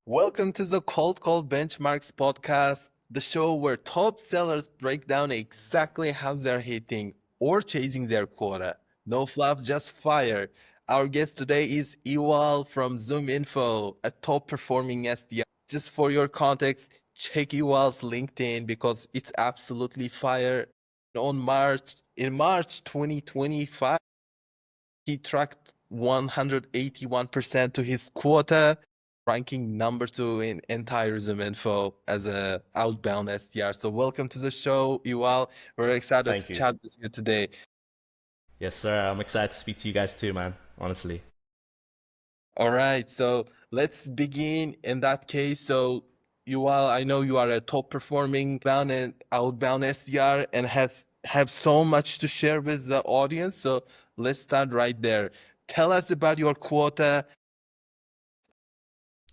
Welcome to the Cold Call Benchmarks podcast, the show where top sellers break down exactly how they're hitting or chasing their quota. No fluff, just fire. Our guest today is Eyueal from ZoomInfo, a top performing SDR. Just for your context, check Eyueal's LinkedIn because it's absolutely fire. In March 2025, he tracked 181% to his quota, ranking number 2 in entire ZoomInfo as a outbound SDR. So welcome to the show, Eyueal. We're excited to Thank you. chat with you today. Yes, sir. I'm excited to speak to you guys too, man. Honestly. All right, so let's begin in that case. So Eyueal, I know you are a top performing bound and outbound SDR and have so much to share with the audience. So let's start right there. Tell us about your quota.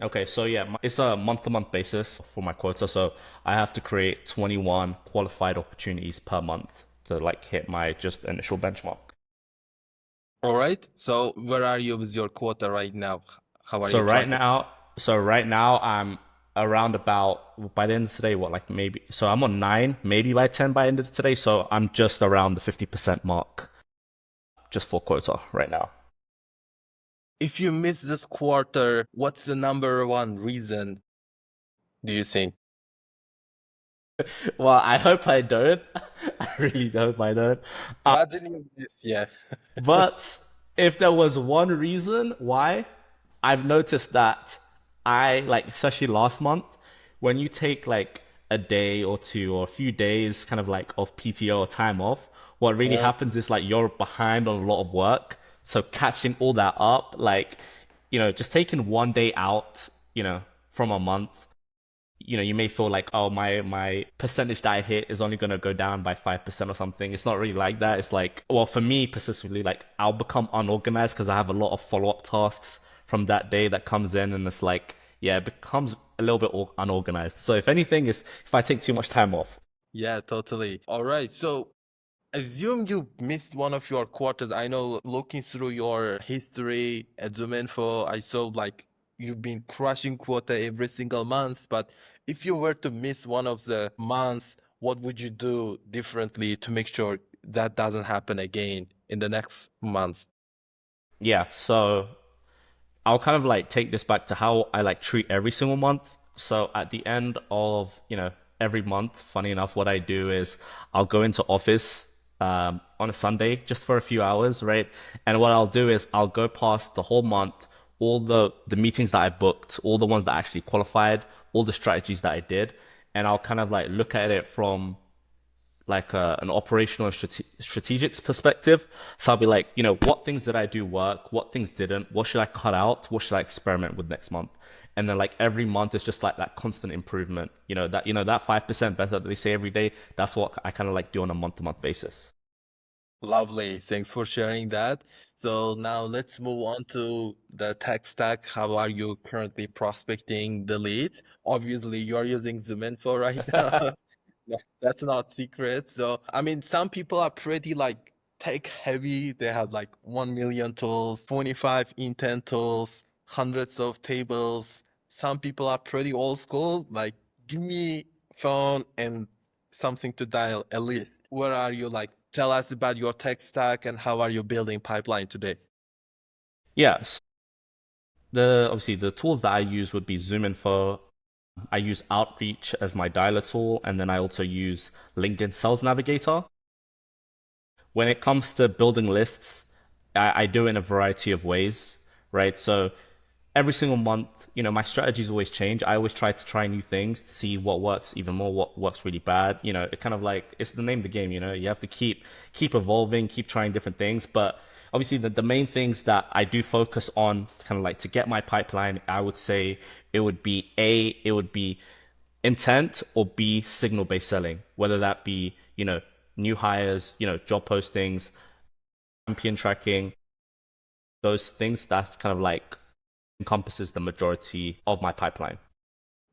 Okay, so yeah, it's a month-to-month basis for my quota. So I have to create 21 qualified opportunities per month to like hit my just initial benchmark. All right. So where are you with your quota right now? How are So you right tracking? now, so right now I'm around about by the end of today, what like maybe so I'm on 9, maybe by 10 by the end of today. So I'm just around the 50% mark just for quota right now. If you miss this quarter, what's the number one reason do you think? Well, I hope I don't. I really hope I don't. Imagine you miss, yeah. But if there was one reason why, I've noticed that I like, especially last month, when you take like a day or two or a few days kind of like of PTO or time off, what really Yeah. happens is like you're behind on a lot of work. So catching all that up, like, just taking one day out, from a month, you may feel like, oh, my percentage that I hit is only gonna go down by 5% or something. It's not really like that. It's like, well, for me persistently, like I'll become unorganized because I have a lot of follow-up tasks from that day that comes in, and it's like, yeah, it becomes a little bit unorganized. So if anything, is if I take too much time off. Yeah, totally. All right. So assume you missed one of your quarters. I know looking through your history at ZoomInfo, I saw like you've been crushing quota every single month. But if you were to miss one of the months, what would you do differently to make sure that doesn't happen again in the next months? Yeah, so I'll kind of like take this back to how I like treat every single month. So at the end of, every month, funny enough, what I do is I'll go into office on a Sunday just for a few hours, right? And what I'll do is I'll go past the whole month, all the meetings that I booked, all the ones that actually qualified, all the strategies that I did, and I'll kind of like look at it from like an operational and strategic perspective. So I'll be like, what things did I do work? What things didn't? What should I cut out? What should I experiment with next month? And then like every month is just like that constant improvement. That 5% better that they say every day. That's what I kind of like do on a month-to-month basis. Lovely. Thanks for sharing that. So now let's move on to the tech stack. How are you currently prospecting the leads? Obviously, you're using ZoomInfo right now. Yeah, that's not secret. So, I mean, some people are pretty like tech heavy. They have like 1 million tools, 25 intent tools, hundreds of tables. Some people are pretty old school, like give me phone and something to dial a list. Where are you like? Tell us about your tech stack and how are you building pipeline today? Yes. Obviously the tools that I use would be ZoomInfo. I use Outreach as my dialer tool, and then I also use LinkedIn Sales Navigator. When it comes to building lists, I do it in a variety of ways, right? So every single month, my strategies always change. I always try new things, see what works even more, what works really bad. It kind of like it's the name of the game. You have to keep evolving, keep trying different things. But obviously, the main things that I do focus on, kind of like to get my pipeline, I would say it would be intent, or B, signal based selling, whether that be, new hires, job postings, champion tracking, those things. That's kind of like encompasses the majority of my pipeline.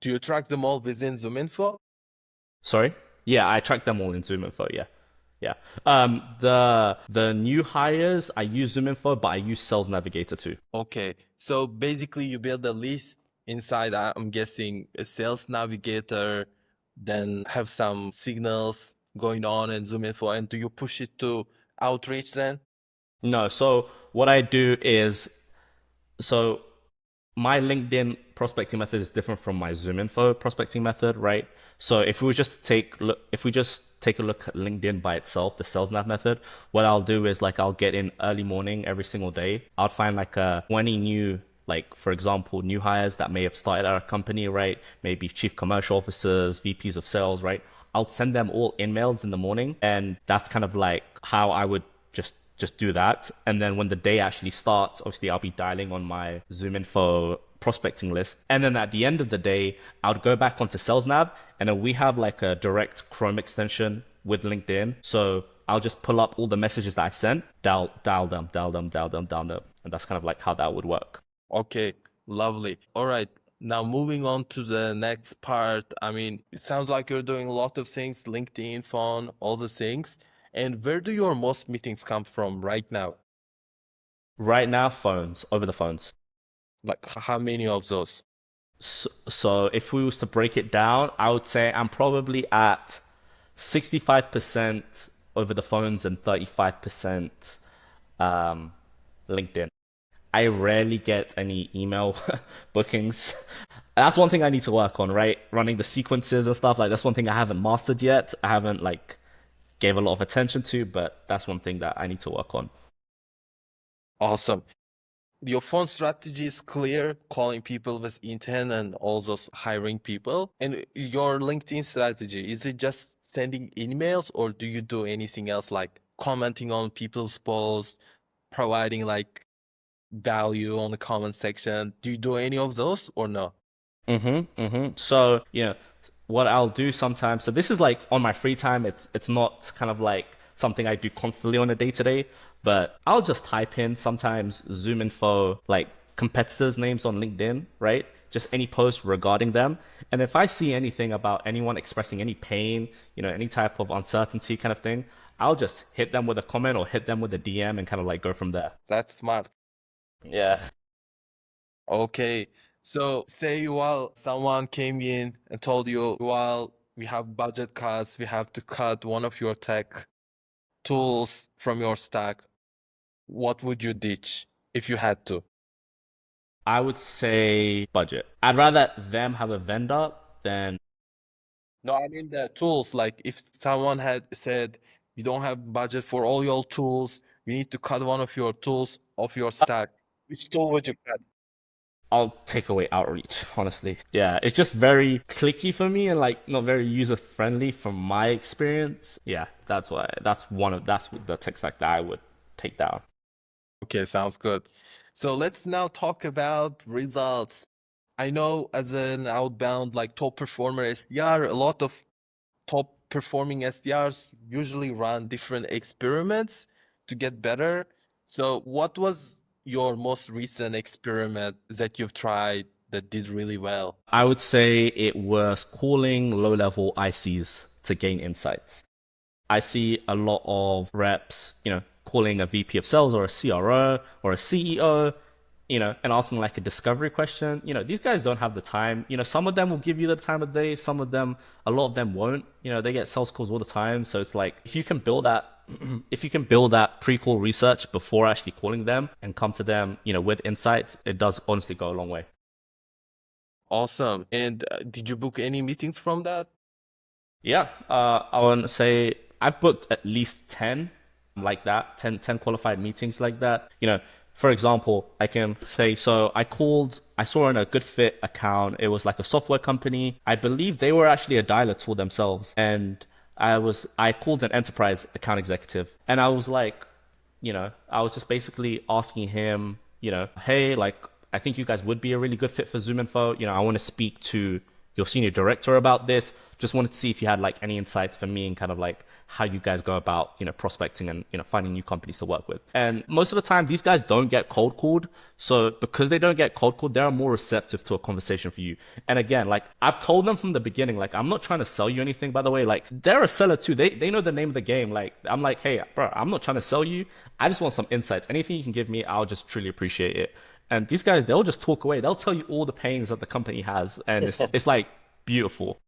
Do you track them all within ZoomInfo? Sorry? Yeah, I track them all in ZoomInfo. Yeah. Yeah. The new hires, I use ZoomInfo, but I use Sales Navigator too. Okay. So basically you build a list Inside, I'm guessing a sales navigator, then have some signals going on in ZoomInfo. And do you push it to outreach then? No, so what I do is, so my LinkedIn prospecting method is different from my ZoomInfo prospecting method, right? So if we just take a look at LinkedIn by itself, the sales nav method, what I'll do is like I'll get in early morning every single day. I'll find like 20 new, like for example, new hires that may have started at our company, right? Maybe chief commercial officers, VPs of sales, right? I'll send them all emails in the morning, and that's kind of like how I would just do that. And then when the day actually starts, obviously I'll be dialing on my ZoomInfo prospecting list. And then at the end of the day, I would go back onto SalesNav, and then we have like a direct Chrome extension with LinkedIn. So I'll just pull up all the messages that I sent, dial them, and that's kind of like how that would work. Okay, lovely. All right. Now moving on to the next part. I mean, it sounds like you're doing a lot of things, LinkedIn, phone, all the things. And where do your most meetings come from right now? Right now, phones, over the phones. Like how many of those? So if we was to break it down, I would say I'm probably at 65% over the phones and 35% LinkedIn. I rarely get any email bookings. That's one thing I need to work on, right? Running the sequences and stuff. Like that's one thing I haven't mastered yet. I haven't like gave a lot of attention to, but that's one thing that I need to work on. Awesome. Your phone strategy is clear, calling people with intent and also hiring people. And your LinkedIn strategy, is it just sending emails or do you do anything else like commenting on people's posts, providing like value on the comment section? Do you do any of those or no? So, what I'll do sometimes, so this is like on my free time, it's not kind of like something I do constantly on a day to day, but I'll just type in sometimes Zoom info, like competitors' names on LinkedIn, right? Just any post regarding them. And if I see anything about anyone expressing any pain, any type of uncertainty kind of thing, I'll just hit them with a comment or hit them with a DM and kind of like go from there. That's smart. Yeah. Okay. So say while someone came in and told you, while we have budget cuts, we have to cut one of your tech tools from your stack, what would you ditch if you had to? I would say budget. I'd rather them have a vendor than No, I mean the tools. Like if someone had said, you don't have budget for all your tools, you need to cut one of your tools off your stack. Which tool would you cut? I'll take away outreach, honestly. Yeah, it's just very clicky for me and like not very user friendly from my experience. Yeah, that's the tech stack that I would take down. Okay, sounds good. So let's now talk about results. I know as an outbound, like top performer SDR, a lot of top performing SDRs usually run different experiments to get better. So what was your most recent experiment that you've tried that did really well? I would say it was calling low level ICs to gain insights. I see a lot of reps, calling a VP of sales or a CRO or a CEO, and asking like a discovery question. These guys don't have the time. Some of them will give you the time of day. Some of them, a lot of them won't. They get sales calls all the time. So it's like, if you can build that, if you can build that pre-call research before actually calling them and come to them, with insights, it does honestly go a long way. Awesome. And did you book any meetings from that? Yeah, I want to say I've booked at least 10 like that, 10 qualified meetings like that. For example, I can say, so I saw in a good fit account, it was like a software company. I believe they were actually a dialer tool themselves. And I called an enterprise account executive and I was like, I was just basically asking him, hey, like, I think you guys would be a really good fit for ZoomInfo. I want to speak to your senior director about this. Just wanted to see if you had like any insights for me and kind of like how you guys go about, prospecting and, finding new companies to work with. And most of the time, these guys don't get cold called. So because they don't get cold called, they're more receptive to a conversation for you. And again, like I've told them from the beginning, like I'm not trying to sell you anything, by the way. Like they're a seller too. They know the name of the game. Like I'm like, hey, bro, I'm not trying to sell you. I just want some insights. Anything you can give me, I'll just truly appreciate it. And these guys, they'll just talk away. They'll tell you all the pains that the company has, and it's like beautiful.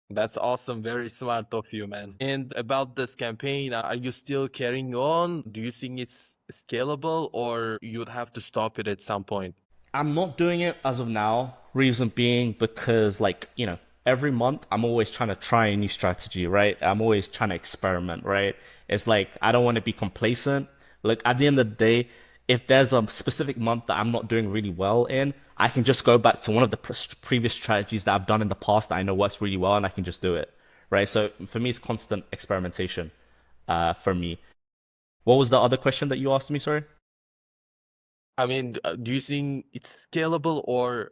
That's awesome. Very smart of you, man. And about this campaign, are you still carrying on? Do you think it's scalable or you'd have to stop it at some point? I'm not doing it as of now. Reason being because, like, every month I'm always trying to try a new strategy, right? I'm always trying to experiment, right? It's like I don't want to be complacent. Like, at the end of the day, if there's a specific month that I'm not doing really well in, I can just go back to one of the previous strategies that I've done in the past that I know works really well, and I can just do it, right? So for me, it's constant experimentation. For me, what was the other question that you asked me? Sorry. I mean, do you think it's scalable or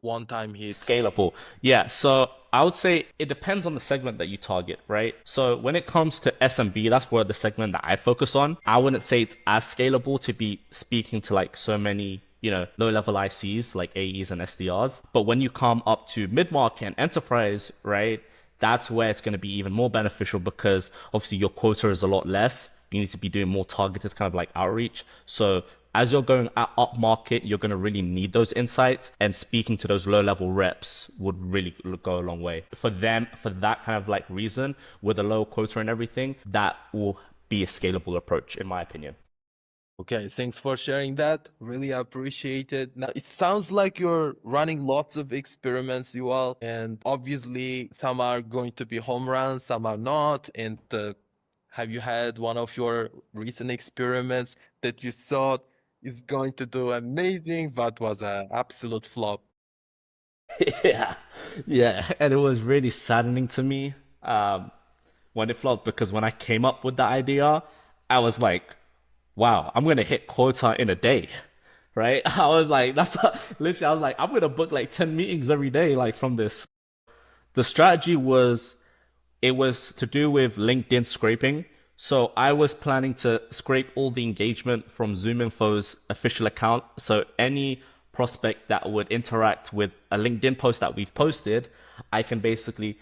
one-time hit? Scalable. Yeah. So I would say it depends on the segment that you target, right? So when it comes to SMB, that's where the segment that I focus on. I wouldn't say it's as scalable to be speaking to like so many, low level ICs like AEs and SDRs. But when you come up to mid market and enterprise, right? That's where it's going to be even more beneficial because obviously your quota is a lot less. You need to be doing more targeted kind of like outreach. So as you're going up market, you're going to really need those insights, and speaking to those low level reps would really go a long way for them. For that kind of like reason, with a low quota and everything, that will be a scalable approach in my opinion. Okay, thanks for sharing that. Really appreciate it. Now, it sounds like you're running lots of experiments, you all, and obviously some are going to be home runs, some are not. And have you had one of your recent experiments that you thought is going to do amazing, but was an absolute flop? Yeah, yeah, and it was really saddening to me when it flopped because when I came up with the idea, I was like, "Wow, I'm gonna hit quota in a day." Right? I was like, literally, I was like, I'm gonna book like 10 meetings every day, like from this. The strategy was it was to do with LinkedIn scraping. So I was planning to scrape all the engagement from ZoomInfo's official account. So any prospect that would interact with a LinkedIn post that we've posted, I can basically,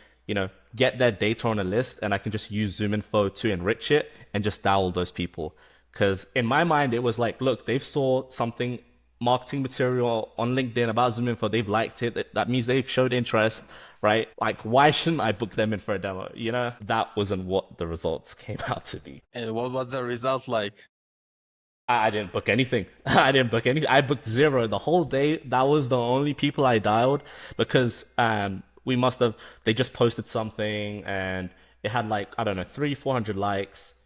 get their data on a list, and I can just use ZoomInfo to enrich it and just dial those people. Because in my mind, it was like, look, they've saw something marketing material on LinkedIn about ZoomInfo. They've liked it. That means they've showed interest, right? Like, why shouldn't I book them in for a demo? That wasn't what the results came out to be. And what was the result like? I didn't book anything. I didn't book anything. I booked zero the whole day. That was the only people I dialed because they just posted something and it had like, I don't know, 400 likes,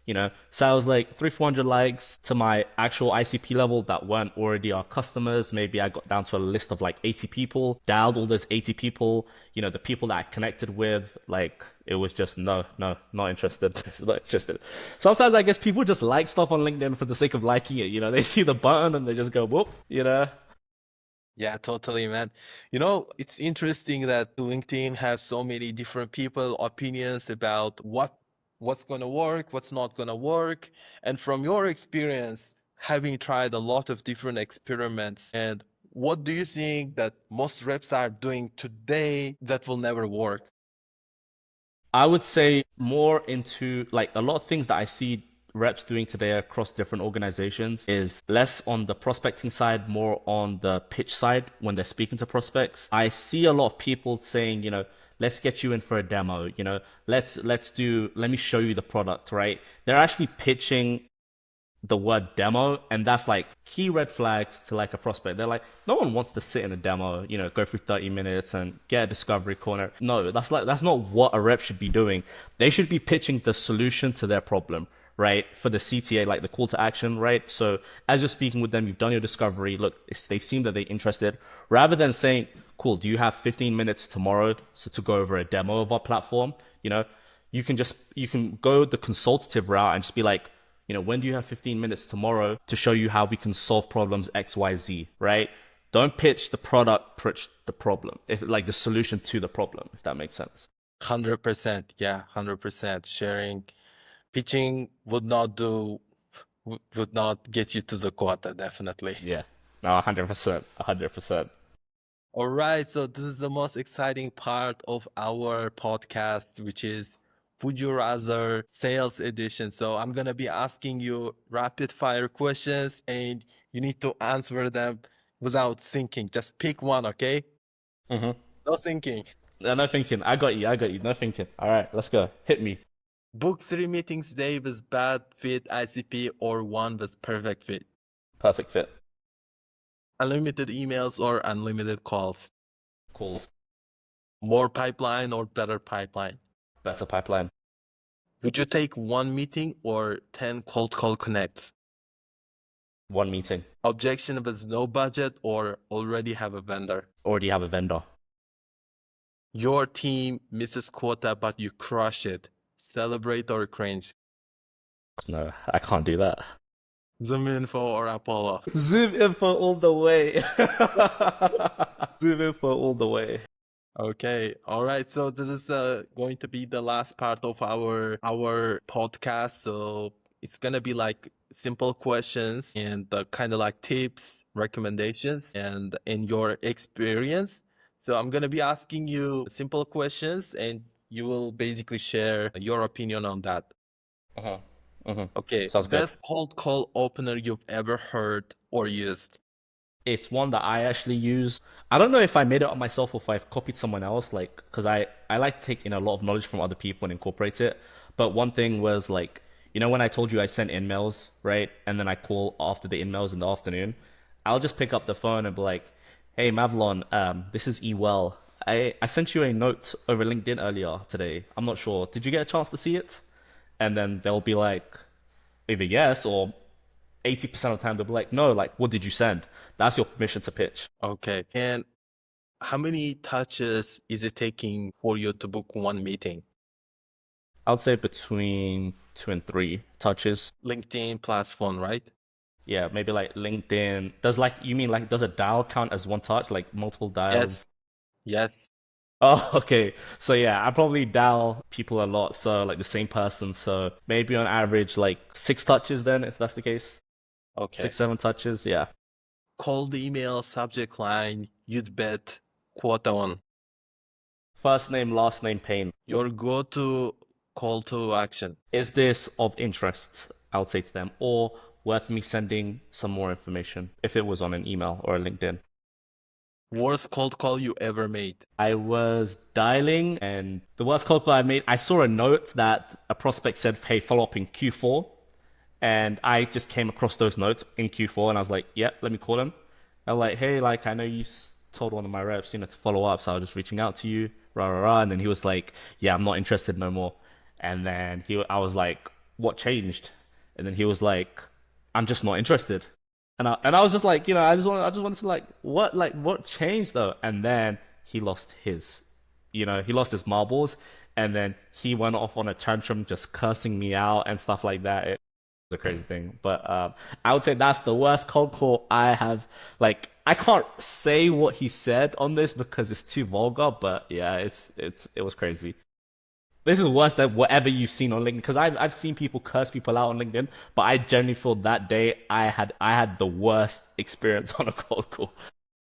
So I was like 400 likes to my actual ICP level that weren't already our customers. Maybe I got down to a list of like 80 people, dialed all those 80 people, the people that I connected with, like it was just no, not interested. Not interested. Sometimes I guess people just like stuff on LinkedIn for the sake of liking it. They see the button and they just go whoop. Yeah, totally, man. It's interesting that LinkedIn has so many different people opinions about what's going to work, what's not going to work. And from your experience, having tried a lot of different experiments, and what do you think that most reps are doing today that will never work? I would say more into like a lot of things that I see reps doing today across different organizations is less on the prospecting side, more on the pitch side when they're speaking to prospects. I see a lot of people saying, let's get you in for a demo, let me show you the product, right? They're actually pitching the word demo, and that's like key red flags to like a prospect. They're like, no one wants to sit in a demo, go through 30 minutes and get a discovery corner. No, that's not what a rep should be doing. They should be pitching the solution to their problem, right? For the CTA, like the call to action, right? So as you're speaking with them, you've done your discovery. Look, they've seen that they're interested. Rather than saying, cool, do you have 15 minutes tomorrow to go over a demo of our platform? You can go the consultative route and just be like, when do you have 15 minutes tomorrow to show you how we can solve problems XYZ, right? Don't pitch the product, pitch the problem, if like the solution to the problem, if that makes sense. 100%. Yeah, 100%. Pitching would not get you to the quota, definitely. Yeah, no, 100%, 100%. All right, so this is the most exciting part of our podcast, which is Would You Rather Sales Edition. So I'm going to be asking you rapid fire questions and you need to answer them without thinking. Just pick one, okay? Mm-hmm. No thinking. No thinking. I got you. I got you. No thinking. All right, let's go. Hit me. Book 3 meetings a day with bad fit ICP or one with perfect fit. Perfect fit. Unlimited emails or unlimited calls. Calls. More pipeline or better pipeline. Better pipeline. Would you take one meeting or 10 cold call connects? One meeting. Objection with no budget or already have a vendor. Already have a vendor. Your team misses quota but you crush it. Celebrate or cringe. No, I can't do that. ZoomInfo or Apollo. ZoomInfo all the way. ZoomInfo all the way. Okay. All right. So this is going to be the last part of our podcast. So it's gonna be like simple questions and kind of like tips, recommendations, and in your experience. So I'm gonna be asking you simple questions, and you will basically share your opinion on that. Uh-huh. Mm-hmm. Okay. Sounds good. Best cold call opener you've ever heard or used. It's one that I actually use. I don't know if I made it up myself or if I've copied someone else, like, because I like to take in a lot of knowledge from other people and incorporate it. But one thing was like, when I told you I sent in-mails, right? And then I call after the in-mails in the afternoon, I'll just pick up the phone and be like, hey, Mavlon, this is Eyueal. I sent you a note over LinkedIn earlier today. I'm not sure. Did you get a chance to see it? And then they'll be like, either yes or 80% of the time they'll be like, no, like, what did you send? That's your permission to pitch. Okay. And how many touches is it taking for you to book one meeting? I would say between 2 and 3 touches. LinkedIn plus phone, right? Yeah, maybe like LinkedIn. You mean like, does a dial count as one touch, like multiple dials? Yes. Yes. Oh, okay. So yeah, I probably dial people a lot. So like the same person. So maybe on average, like 6 touches then, if that's the case. Okay. 6, 7 touches. Yeah. Cold email, subject line, you'd bet quota on. First name, last name, Payne. Your go-to call to action. Is this of interest? I would say to them, or worth me sending some more information if it was on an email or a LinkedIn. Worst cold call you ever made. I was dialing, and the worst cold call I made, I saw a note that a prospect said, hey, follow up in Q4. And I just came across those notes in Q4, and I was like, yeah, let me call him. I'm like, hey, like, I know you told one of my reps, to follow up, so I was just reaching out to you, rah, rah, rah. And then he was like, yeah, I'm not interested no more. And then I was like, what changed? And then he was like, I'm just not interested. And I was just like, I just wanted to what changed though? And then he lost he lost his marbles, and then he went off on a tantrum, just cursing me out and stuff like that. It was a crazy thing, but I would say that's the worst cold call I have. Like, I can't say what he said on this because it's too vulgar, but yeah, it was crazy. This is worse than whatever you've seen on LinkedIn, because I've seen people curse people out on LinkedIn, but I genuinely feel that day I had the worst experience on a cold call.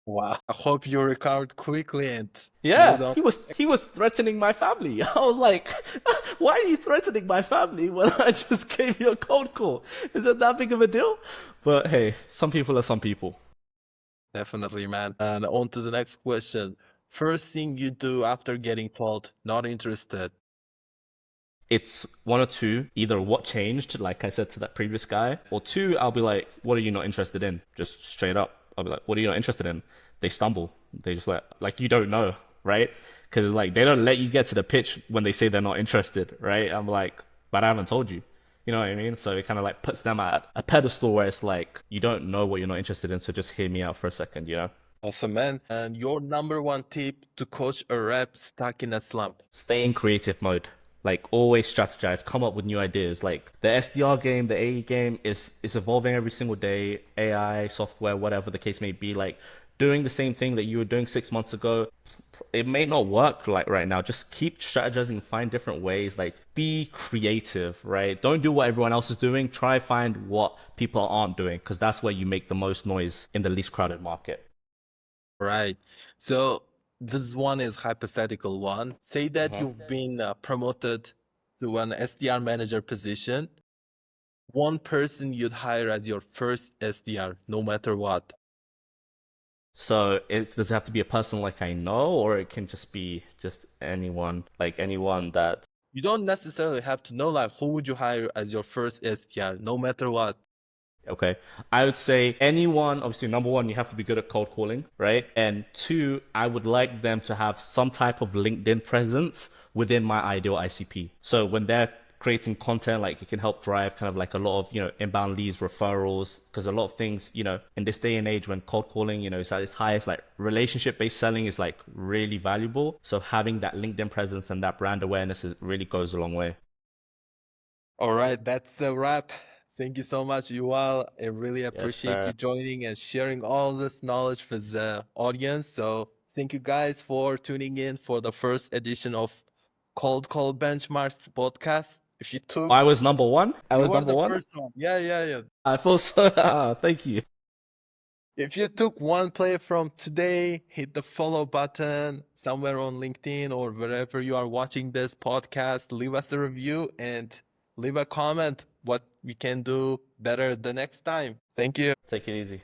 Wow. I hope you recovered quickly and Yeah, moved on. he was threatening my family. I was like, why are you threatening my family when I just gave you a cold call? Is it that big of a deal? But hey, some people are some people. Definitely, man. And on to the next question. First thing you do after getting told not interested. It's one or two, either what changed, like I said to that previous guy, or two, I'll be like, what are you not interested in? Just straight up. I'll be like, what are you not interested in? They stumble. They just like you don't know, right? Because like they don't let you get to the pitch when they say they're not interested, right? I'm like, but I haven't told you. You know what I mean? So it kind of like puts them at a pedestal where it's like, you don't know what you're not interested in, so just hear me out for a second. Awesome, man. And your number one tip to coach a rep stuck in a slump. Stay in creative mode. Like, always strategize, come up with new ideas. Like the SDR game, the AE game is evolving every single day. AI, software, whatever the case may be. Like, doing the same thing that you were doing 6 months ago, it may not work like right now. Just keep strategizing, find different ways. Like, be creative, right? Don't do what everyone else is doing. Try find what people aren't doing, because that's where you make the most noise in the least crowded market. Right. So this one is hypothetical one. Say that you've been promoted to an SDR manager position. One person you'd hire as your first SDR, no matter what. So it does it have to be a person like I know, or it can just be just anyone, like anyone that. You don't necessarily have to know like who would you hire as your first SDR, no matter what. Okay. I would say anyone, obviously, number one, you have to be good at cold calling, right? And two, I would like them to have some type of LinkedIn presence within my ideal ICP. So when they're creating content, like it can help drive kind of like a lot of, inbound leads, referrals, because a lot of things, in this day and age when cold calling, is at its highest, like relationship based selling is like really valuable. So having that LinkedIn presence and that brand awareness really goes a long way. All right, that's a wrap. Thank you so much, Yuval. I really Yes, appreciate sir. you joining and sharing all this knowledge with the audience. So thank you guys for tuning in for the first edition of Cold Call Benchmarks podcast. If you took, I was number one. I you was were number the one. first one. Yeah, yeah, yeah. I feel so. Thank you. If you took one play from today, hit the follow button somewhere on LinkedIn or wherever you are watching this podcast. Leave us a review and leave a comment what we can do better the next time. Thank you. Take it easy.